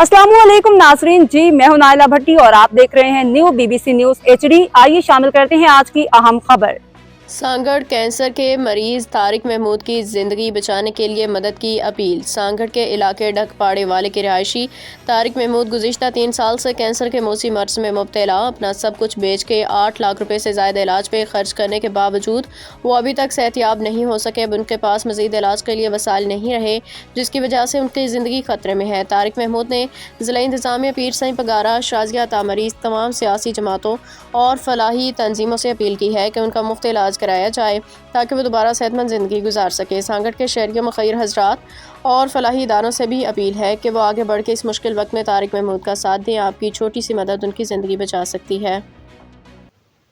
अस्सलाम वालेकुम नाजरीन जी, मैं हूं नाइला भट्टी और आप देख रहे हैं न्यू BBC न्यूज HD। आइए शामिल करते हैं आज की अहम खबर। सांगड़ कैंसर के मरीज तारिक महमूद की जिंदगी बचाने के लिए मदद की अपील। सांगड़ के इलाके डकपाड़े वाले के रिहायशी तारिक महमूद गुज़िश्ता 3 साल से कैंसर के मौसी मर्ज में मुब्तला। अपना सब कुछ बेच के 8 लाख रुपए से ज़्यादा इलाज पे खर्च करने के बावजूद वो अभी तक सेहतयाब नहीं हो सके। अब उनके पास मज़ीद इलाज के लिए वसाइल नहीं रहे, जिसकी वजह से उनकी ज़िंदगी ख़तरे में है। तारिक महमूद ने ज़िला इंतज़ामिया पीर सई पगारा शाजिया तामरीज तमाम सियासी जमातों और फलाही तंजीमों से अपील की है कि उनका मुफ्त इलाज कराया जाए ताकि वो दोबारा सेहतमंद ज़िंदगी गुजार सके। सांगड़ के शहरियों मखैर हजरात और फलाही इदारों से भी अपील है कि वो आगे बढ़ के इस मुश्किल वक्त में तारिक महमूद का साथ दें। आपकी छोटी सी मदद उनकी ज़िंदगी बचा सकती है।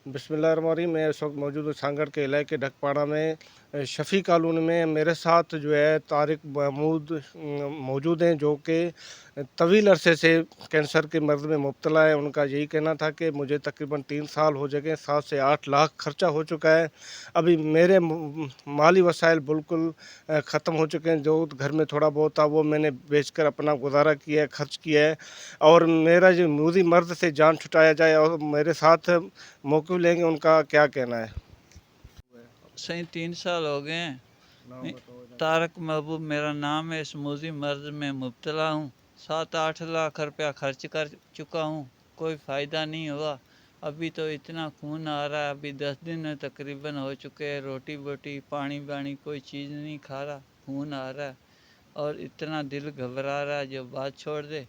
बिस्मिल्लाहिर्रहमानिर्रहीम। मैं इस वक्त मौजूद हूँ सांगड़ के इलाके डकपाड़ा में शफ़ी कॉलोनी में। मेरे साथ जो है तारिक महमूद मौजूद हैं, जो कि तवील अरसे से कैंसर के मर्ज़ में मुब्तला है। उनका यही कहना था कि मुझे तकरीबन 3 साल हो चुके, 7 से 8 लाख खर्चा हो चुका है। अभी मेरे माली वसाइल बिल्कुल ख़त्म हो चुके हैं। जो घर में थोड़ा बहुत था वो मैंने बेचकर अपना गुजारा किया है, खर्च किया है। और मेरा जो मूदी मर्द से जान छुटाया जाए और मेरे साथ मौक़िफ़ लेंगे, उनका क्या कहना है? सही 3 साल हो गए हैं। तारक महबूब मेरा नाम है। इस मूजी मर्ज में मुब्तला हूँ। 7-8 लाख रुपया खर्च कर चुका हूँ, कोई फ़ायदा नहीं हुआ। अभी तो इतना खून आ रहा है, अभी 10 दिन तकरीबन हो चुके हैं। रोटी बोटी पानी वानी कोई चीज़ नहीं खा रहा, खून आ रहा है और इतना दिल घबरा रहा है। जो बात छोड़ दे,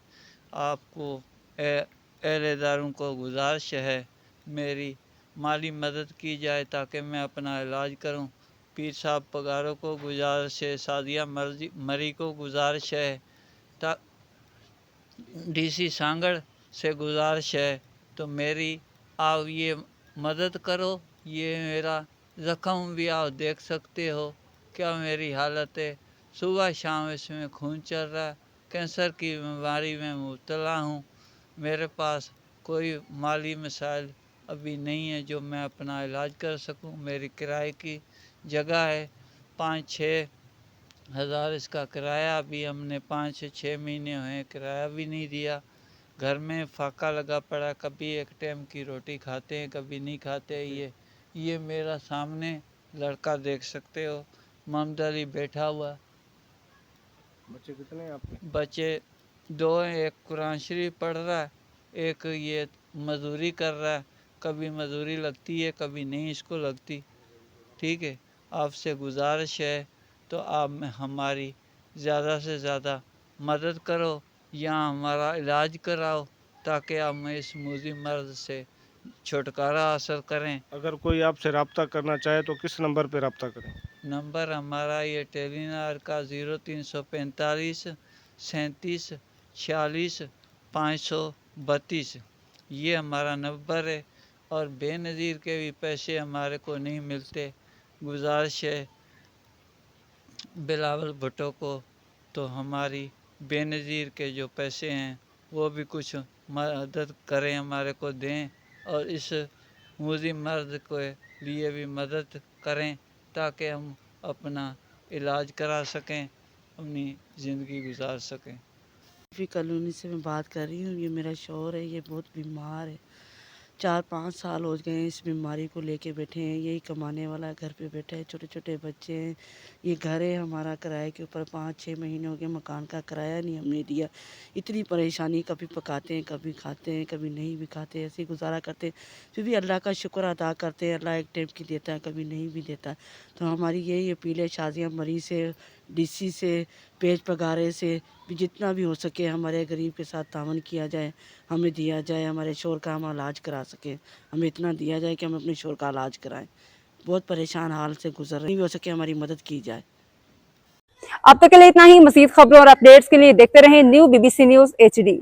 आपको अहलेदारों को गुजारिश है मेरी माली मदद की जाए ताकि मैं अपना इलाज करूं। पीर साहब पगारों को गुजारिश है, सादिया मरी को गुजारिश है, DC सांगड़ से गुजारिश है तो मेरी आप ये मदद करो। ये मेरा ज़ख़म भी आप देख सकते हो क्या मेरी हालत है। सुबह शाम इसमें खून चल रहा है। कैंसर की बीमारी में मुब्तला हूँ। मेरे पास कोई माली मसाइल अभी नहीं है जो मैं अपना इलाज कर सकूं। मेरी किराए की जगह है, 5-6 हज़ार इसका किराया अभी हमने 5 से 6 महीने हुए किराया भी नहीं दिया। घर में फाका लगा पड़ा, कभी एक टाइम की रोटी खाते हैं, कभी नहीं खाते। ये मेरा सामने लड़का देख सकते हो, मोहम्मद अली बैठा हुआ। बच्चे कितने हैं आपके? बच्चे 2 हैं, एक कुरान शरीफ पढ़ रहा है, एक ये मजदूरी कर रहा है। कभी मजदूरी लगती है, कभी नहीं इसको लगती। ठीक है, आपसे गुजारिश है तो आप हमारी ज़्यादा से ज़्यादा मदद करो या हमारा इलाज कराओ ताकि हम इस मूजी मर्ज से छुटकारा हासिल करें। अगर कोई आपसे रब्ता करना चाहे तो किस नंबर पर रब्ता करें? नंबर हमारा ये टेलीनार का 0345 37 46 532 ये हमारा नंबर है। और बेनज़ीर के भी पैसे हमारे को नहीं मिलते। गुजारिश है बिलावल भुट्टो को तो हमारी बेनज़ीर के जो पैसे हैं वो भी कुछ मदद करें, हमारे को दें और इस मूजी मर्द के लिए भी मदद करें ताकि हम अपना इलाज करा सकें, अपनी ज़िंदगी गुजार सकें। शफ़ी कॉलोनी से मैं बात कर रही हूँ। ये मेरा शौहर है, ये बहुत बीमार है। 4-5 साल हो गए हैं इस बीमारी को लेके बैठे हैं। यही कमाने वाला घर पे बैठा है, छोटे छोटे बच्चे हैं। ये घर है हमारा किराए के ऊपर, 5-6 महीने हो गए मकान का किराया नहीं हमने दिया। इतनी परेशानी, कभी पकाते हैं, कभी खाते हैं, कभी नहीं भी खाते, ऐसे ही गुजारा करते हैं। फिर भी अल्लाह का शुक्र अदा करते हैं, अल्लाह एक टाइम की देता है, कभी नहीं भी देता। तो हमारी यही अपील है शाजिया मरी से, DC से, पेज पगारे से भी जितना भी हो सके हमारे गरीब के साथ तावन किया जाए, हमें दिया जाए, हमारे शोर का हम इलाज करा सकें। हमें इतना दिया जाए कि हम अपने शोर का इलाज कराएं। बहुत परेशान हाल से गुजर रहे, भी हो सके हमारी मदद की जाए। अब तक के लिए इतना ही। मज़ीद खबरों और अपडेट्स के लिए देखते रहें न्यू BBC न्यूज HD।